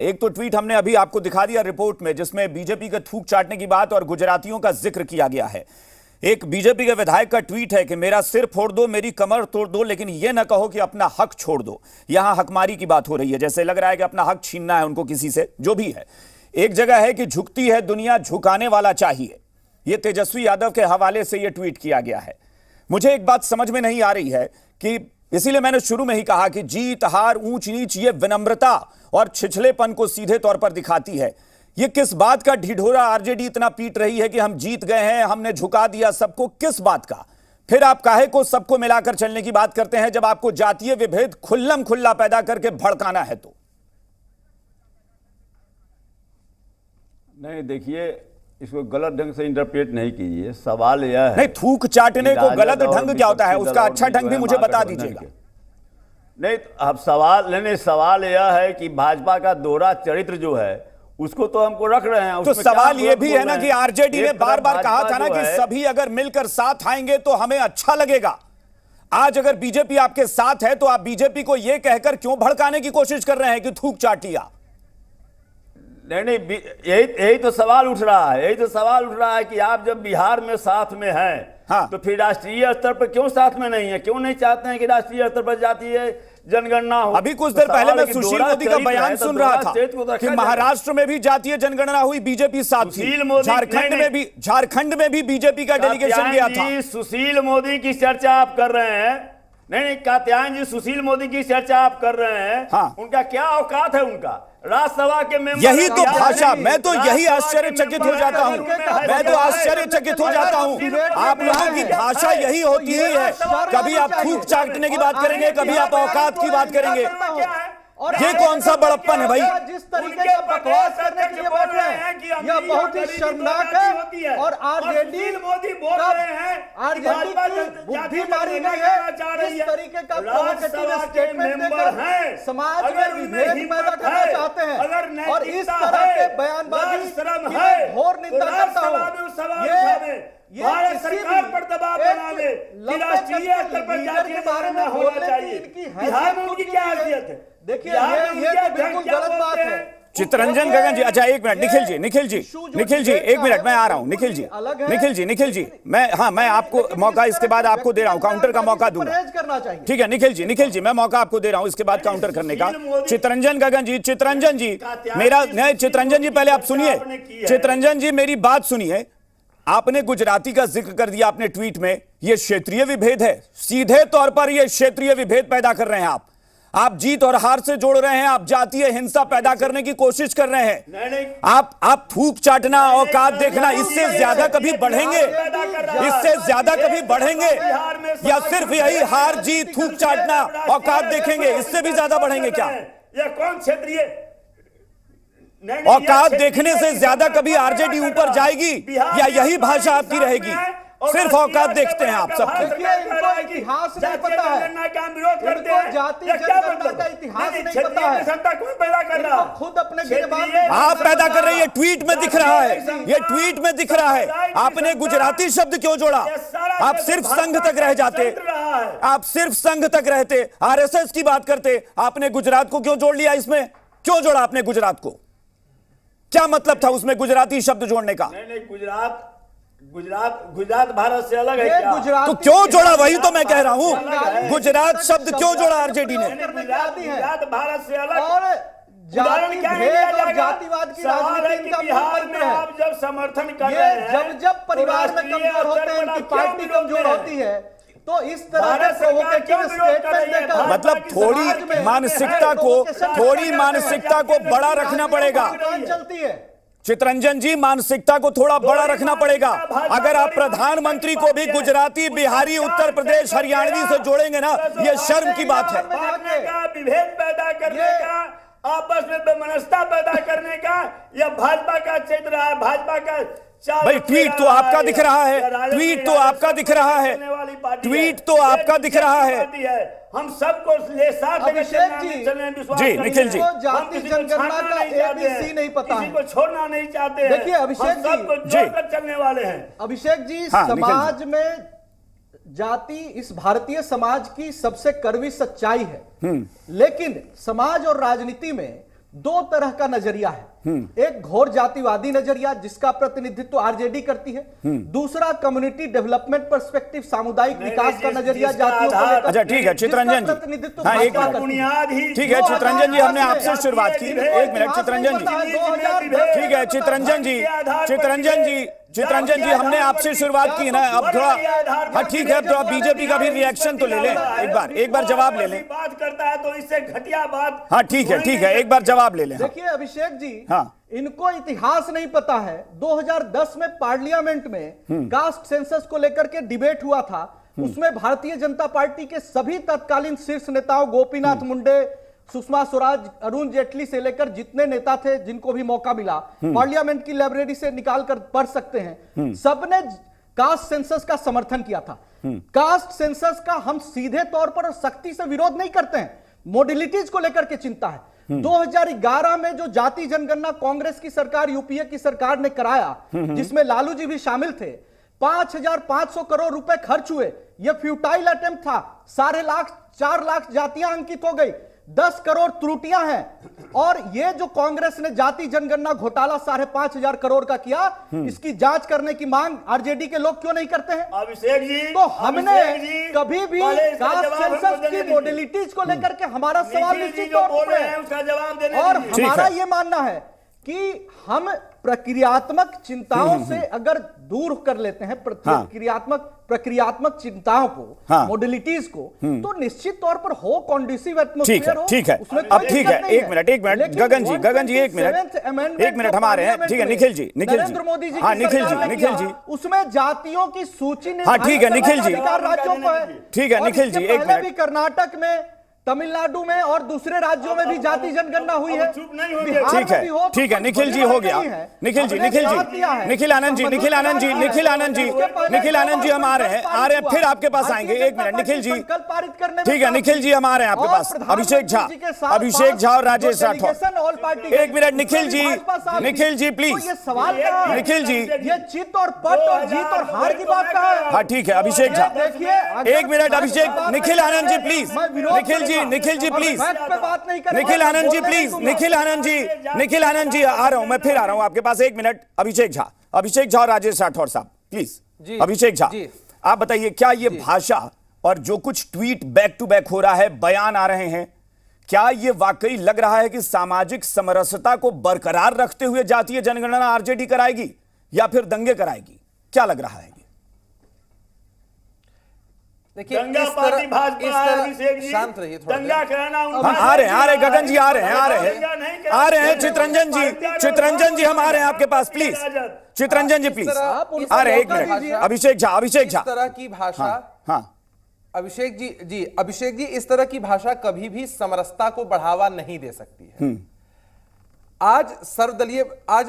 एक तो ट्वीट हमने अभी आपको दिखा दिया रिपोर्ट में, जिसमें बीजेपी के थूक चाटने की बात और गुजरातियों का जिक्र किया गया है। एक बीजेपी के विधायक का ट्वीट है कि मेरा सिर फोड़ दो, मेरी कमर तोड़ दो, लेकिन यह ना कहो कि अपना हक छोड़ दो। यहां हकमारी की बात हो रही है, जैसे लग रहा है कि अपना हक छीनना है उनको किसी से, जो भी है। एक जगह है कि झुकती है दुनिया, झुकाने वाला चाहिए। यह तेजस्वी यादव के हवाले से यह ट्वीट किया गया है। मुझे एक बात समझ में नहीं आ रही है कि इसीलिए मैंने शुरू में ही कहा कि जीत हार ऊंच नीच ये विनम्रता और छिछलेपन को सीधे तौर पर दिखाती है। ये किस बात का ढिढोरा आरजेडी इतना पीट रही है कि हम जीत गए हैं, हमने झुका दिया सबको, किस बात का? फिर आप काहे को सबको मिलाकर चलने की बात करते हैं जब आपको जातीय विभेद खुल्लम खुल्ला पैदा करके भड़काना है तो? नहीं, देखिए, इसको गलत ढंग से इंटरप्रेट नहीं कीजिए। सवाल यह है, नहीं, थूक चाटने को गलत ढंग क्या होता है? उसका अच्छा ढंग भी मुझे बता दीजिएगा। नहीं, अब सवाल यह है कि भाजपा का दोहरा चरित्र जो है उसको तो हमको रख रहे हैं। तो सवाल यह भी है ना कि आरजेडी ने बार बार कहा था ना कि सभी अगर मिलकर साथ आएंगे तो हमें अच्छा लगेगा। आज अगर बीजेपी आपके साथ है तो आप बीजेपी को यह कहकर क्यों भड़काने की कोशिश कर रहे हैं कि थूक चाटिया? नहीं, यही तो सवाल उठ रहा है। यही तो सवाल उठ रहा है कि आप जब बिहार में साथ में हैं, हाँ, तो फिर राष्ट्रीय स्तर पर क्यों साथ में नहीं है? क्यों नहीं चाहते हैं कि राष्ट्रीय स्तर पर जातीय जनगणना हो? अभी कुछ देर पहले मैं सुशील मोदी का बयान सुन रहा था कि महाराष्ट्र में भी जातीय जनगणना हुई, बीजेपी साथ थी। झारखंड में भी बीजेपी का डेलीगेशन गया था। सुशील मोदी की चर्चा आप कर रहे हैं। नहीं, कात्यायन जी, सुशील मोदी की चर्चा आप कर रहे हैं। हाँ। उनका क्या औकात है? उनका राज्यसभा के मेंबर, यही तो भाषा, मैं तो यही आश्चर्यचकित हो जाता हूं। मैं तो आश्चर्यचकित हो जाता हूं। आप लोगों की भाषा यही होती ही है। कभी आप थूक चाटने की बात करेंगे, कभी आप औकात की बात करेंगे। और ये कौन सा बड़प्पन है भाई? जिस तरीके का बकवास करने के लिए बोल रहे हैं यह बहुत ही शर्मनाक है। और आरजेडी मोदी बोल रहे हैं, आरजेडी की बुद्धि मारी गई है। जिस तरीके का प्रोवोकेटिव स्टेटमेंट देकर समाज में विभेद पैदा करना चाहते हैं और इस तरह के बयानबाजी की घोर निंदा करता हूं। भारत सरकार पर दबाव बनाने कि राष्ट्रीय स्तर पर जातीय बारे में होना चाहिए। बिहार में उनकी क्या हैसियत है? देखिए, ये तो बिल्कुल गलत बात है। चितरंजन गगन जी, अच्छा एक मिनट, निखिल जी एक मिनट, मैं आ रहा हूं। निखिल जी, मैं आपको मौका इसके बाद आपको दे रहा हूं, काउंटर का मौका दूंगा। ठीक है निखिल जी, मैं मौका आपको दे रहा हूं इसके बाद काउंटर करने का। चितरंजन गगन जी, चितरंजन जी पहले आप सुनिए। चितरंजन जी मेरी बात सुनिए। आपने गुजराती का जिक्र कर दिया अपने ट्वीट में, यह क्षेत्रीय विभेद है। सीधे तौर पर यह क्षेत्रीय विभेद पैदा कर रहे हैं आप जीत और हार से जोड़ रहे हैं, आप जातीय हिंसा पैदा करने की कोशिश कर रहे हैं। आप थूक चाटना, औकात देखना, इससे ज्यादा कभी बढ़ेंगे? इससे ज्यादा कभी बढ़ेंगे या सिर्फ यही हार जीत थूक चाटना औकात देखेंगे? इससे भी ज्यादा बढ़ेंगे क्या? यह कौन क्षेत्रीय औकात देखने से ज्यादा कभी आरजेडी ऊपर जाएगी या यही भाषा आपकी रहेगी? सिर्फ औकात देखते हैं आप सब। इतिहास नहीं पता है, जाति जनगणना का इतिहास नहीं पता है। खुद अपने आप पैदा कर रही है, ट्वीट में दिख रहा है, ये ट्वीट में दिख रहा है। आपने गुजराती शब्द क्यों जोड़ा? आप सिर्फ संघ तक रह जाते, आप सिर्फ संघ तक रहते, आरएसएस की बात करते। आपने गुजरात को क्यों जोड़ लिया इसमें? क्यों जोड़ा आपने गुजरात को? क्या मतलब था उसमें गुजराती शब्द जोड़ने का? नहीं, गुजरात भारत से अलग है क्या? तो क्यों जोड़ा? वही तो मैं कह रहा हूं, गुजरात शब्द क्यों जोड़ा आरजेडी ने? गुजरात भारत से अलग। और जातिवाद की राजनीति का बिहार में आप जब समर्थन कर रहे हैं, जब परिवार में कमजोर होते हैं, उनकी पार्टी कमजोर होती है, तो इस तरह के प्रोवोकेटिव स्टेटमेंट देकर मतलब थोड़ी मानसिकता को बड़ा रखना पड़ेगा। चलती है चितरंजन जी, मानसिकता को थोड़ा बड़ा रखना पड़ेगा। अगर आप प्रधानमंत्री को भी गुजराती, बिहारी, उत्तर प्रदेश, हरियाणवी से जोड़ेंगे ना, यह शर्म की बात है। विभेद पैदा करने का, आपस में बेमनस्ता पैदा करने का यह भाजपा का क्षेत्र है। भाजपा का भाई ट्वीट तो आपका दिख रहा है, ट्वीट तो आपका दिख रहा है, ट्वीट तो आपका दिख रहा है। हम सबको ले साथ जी निखिल जी, जाति जनगणना का एबीसी नहीं पता है, किसी को छोड़ना नहीं चाहते हैं। देखिए अभिषेक जी, सबको जोड़कर चलने वाले हैं। अभिषेक जी, समाज में जाति इस भारतीय समाज की सबसे कड़वी सच्चाई है, लेकिन समाज और राजनीति में दो तरह का नजरिया है। एक घोर जातिवादी नजरिया जिसका प्रतिनिधित्व आरजेडी करती है, दूसरा कम्युनिटी डेवलपमेंट पर्सपेक्टिव, सामुदायिक विकास का नजरिया जातियों को लेकर। अच्छा ठीक है चितरंजन जी, प्रतिनिधित्व हाँ एक बुनियाद ही ठीक है चितरंजन जी, हमने आपसे शुरुआत की, एक मिनट चितरंजन जी, ठीक है चितरंजन जी, चितरंजन जी हमने आपसे शुरुआत की ना, अब थोड़ा हाँ ठीक है, अब थोड़ा बीजेपी का भी रिएक्शन तो ले लें, एक बार जवाब ले लें। बात करता है तो इससे घटिया बात। हाँ ठीक है एक बार जवाब ले लें। देखिए अभिषेक जी, हाँ इनको इतिहास नहीं पता है। 2010 में पार्लियामेंट में कास्ट सेंसस को लेकर के डिबेट हुआ था, उसमें भारतीय जनता पार्टी के सभी तत्कालीन शीर्ष नेताओं, गोपीनाथ मुंडे, सुषमा स्वराज, अरुण जेटली से लेकर जितने नेता थे जिनको भी मौका मिला, पार्लियामेंट की लाइब्रेरी से निकाल कर पढ़ सकते हैं, सबने कास्ट सेंसस का समर्थन किया था। कास्ट सेंसस का हम सीधे तौर पर और सख्ती से विरोध नहीं करते हैं, मॉडलिटीज को लेकर के चिंता है। 2011 में जो जाति जनगणना कांग्रेस की सरकार, यूपीए की सरकार ने कराया, जिसमें लालू जी भी शामिल थे, 5,500 करोड़ रुपए खर्च हुए। यह फ्यूटाइल अटेम्प्ट था। 4 लाख जातियां अंकित हो गई, 10 करोड़ त्रुटियां हैं। और यह जो कांग्रेस ने जाति जनगणना घोटाला 5,500 करोड़ का किया, इसकी जांच करने की मांग आरजेडी के लोग क्यों नहीं करते हैं? अभिषेक जी, तो हमने कभी भी कास्ट सेंसस की मॉडलिटीज को लेकर के हमारा सवाल निश्चित तौर पर है, उसका जवाब देने और हमारा यह मानना है कि हम प्रक्रियात्मक चिंताओं से अगर दूर कर लेते हैं प्रक्रियात्मक चिंताओं को, मॉडलिटीज को, तो निश्चित तौर पर हो कॉन्ड्यूसिव एटमॉस्फेयर हो। ठीक है अब ठीक है, एक मिनट गगन जी एक मिनट हम आ रहे हैं। ठीक है निखिल जी, नरेंद्र मोदी जी, हाँ निखिल जी, उसमें जातियों की सूची हाँ ठीक है निखिल जी, राज्यों को है। ठीक है निखिल जी, एक मिनट। कर्नाटक में, तमिलनाडु में और दूसरे राज्यों में भी जाति जनगणना हुई है। ठीक है निखिल जी, हो गया। निखिल आनंद जी हम आ रहे हैं, फिर आपके पास आएंगे। एक मिनट निखिल जी, ठीक है निखिल जी हम आ रहे हैं आपके पास। अभिषेक झा और राजेश राठौर, एक मिनट निखिल जी प्लीज, निखिल जी, ये चित और पट और जीत और हार की बात कहाँ है? हाँ ठीक है अभिषेक झा, एक minute Abhishek, Nikhil Anand ji please, Nikhil ji please, Nikhil Anand ji आ रहा हूं, मैं फिर आ रहा हूं आपके पास। एक मिनट अभिषेक झा और राजेश राठौर साहब प्लीज। अभिषेक झा आप बताइए, क्या ये भाषा और जो कुछ ट्वीट बैक टू बैक हो रहा है, बयान आ रहे हैं, क्या ये वाकई लग रहा है कि सामाजिक समरसता को बरकरार रखते हुए जातीय जनगणना आरजेडी कराएगी या फिर दंगे कराएगी? क्या लग रहा है? देखिए शांत रहिए, दंगा कराना आ रहे गगन जी, आ रहे हैं चितरंजन जी हम आ रहे हैं आपके पास प्लीज, चितरंजन जी प्लीज आ रहे हैं। एक मिनट अभिषेक झा इस तरह की भाषा, हाँ अभिषेक जी इस तरह की भाषा कभी भी समरसता को बढ़ावा नहीं दे सकती है। आज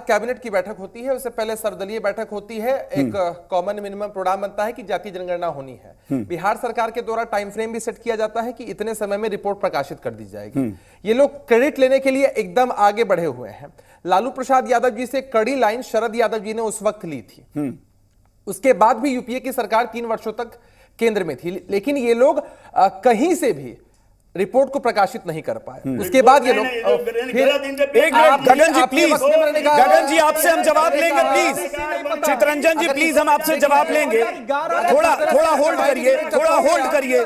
कैबिनेट की बैठक होती है, उससे पहले सर्वदलीय बैठक होती है, एक कॉमन मिनिमम प्रोग्राम बनता है कि जातीय जनगणना होनी है। बिहार सरकार के द्वारा टाइम फ्रेम भी सेट किया जाता है कि इतने समय में रिपोर्ट प्रकाशित कर दी जाएगी। ये लोग क्रेडिट लेने के लिए एकदम आगे बढ़े हुए हैं। लालू प्रसाद यादव जी से कड़ी लाइन शरद यादव जी ने उस वक्त ली थी। उसके बाद भी यूपीए की सरकार 3 वर्षों तक केंद्र में थी, लेकिन ये लोग कहीं से भी रिपोर्ट को प्रकाशित नहीं कर पाए। उसके बाद ये लोग गगन जी प्लीज, गगन जी आपसे हम जवाब लेंगे प्लीज, चितरंजन जी प्लीज हम आपसे जवाब लेंगे, थोड़ा होल्ड करिए,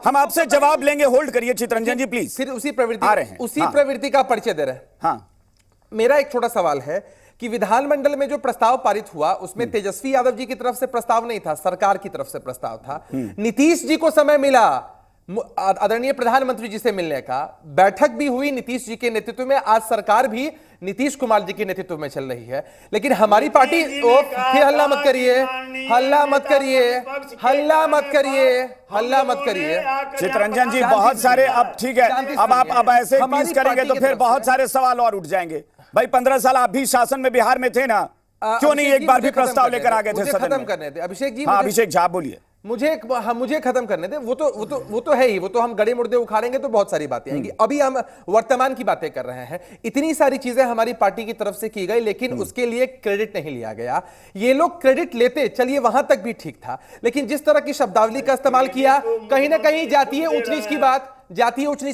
हम आपसे जवाब लेंगे, होल्ड करिए चितरंजन जी प्लीज। फिर उसी प्रवृत्ति का परिचय दे रहे हैं। हाँ मेरा एक छोटा सवाल है कि विधानमंडल में जो प्रस्ताव पारित हुआ उसमें तेजस्वी यादव जी की तरफ से प्रस्ताव नहीं था, सरकार की तरफ से प्रस्ताव था। नीतीश जी को समय मिला आदरणीय प्रधानमंत्री जी से मिलने का, बैठक भी हुई नीतीश जी के नेतृत्व में। आज सरकार भी नीतीश कुमार जी के नेतृत्व में चल रही है, लेकिन हमारी पार्टी फिर हल्ला मत करिए। चितरंजन जी बहुत सारे, अब ठीक है, अब ऐसे पीस करेंगे तो फिर बहुत सारे सवाल और उठ जाएंगे। भाई 15 साल आप भी शासन में बिहार में थे ना, क्यों नहीं एक बार भी प्रस्ताव लेकर आ गए थे? खत्म करने थे अभिषेक जी। हाँ अभिषेक झा बोलिए। मुझे खत्म करने दे। वो तो है ही, वो तो हम गड़े मुर्दे उखाड़ेंगे तो बहुत सारी बातें आएंगी। अभी हम वर्तमान की बातें कर रहे हैं। इतनी सारी चीजें हमारी पार्टी की तरफ से की गई, लेकिन उसके लिए क्रेडिट नहीं लिया गया। ये लोग क्रेडिट लेते, चलिए वहां तक भी ठीक था, लेकिन जिस तरह की शब्दावली का इस्तेमाल किया, कहीं ना कहीं जातीय ऊंच नीच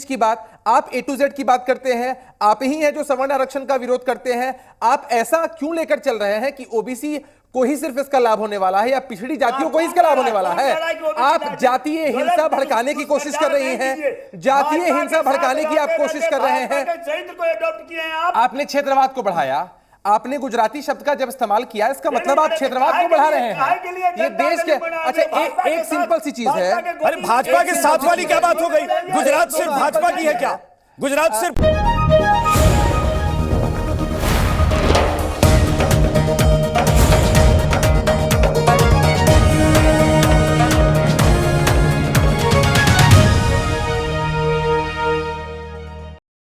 की बात आप A to Z की बात करते हैं, आप ही हैं जो सवर्ण आरक्षण का विरोध करते हैं। आप ऐसा क्यों लेकर चल रहे हैं कि ओबीसी को ही सिर्फ इसका लाभ होने वाला है या पिछड़ी जातियों को ही इसका लाभ होने वाला है? आप जातीय हिंसा भड़काने की कोशिश कर रही हैं, जातीय हिंसा भड़काने की आप कोशिश कर रहे हैं। आपने क्षेत्रवाद को बढ़ाया, आपने गुजराती शब्द का जब इस्तेमाल किया, इसका मतलब आप क्षेत्रवाद को बढ़ा रहे हैं। ये देश के अच्छा एक सिंपल सी चीज है। अरे भाजपा के साथ वाली क्या बात हो गई? गुजरात सिर्फ भाजपा की है क्या? गुजरात सिर्फ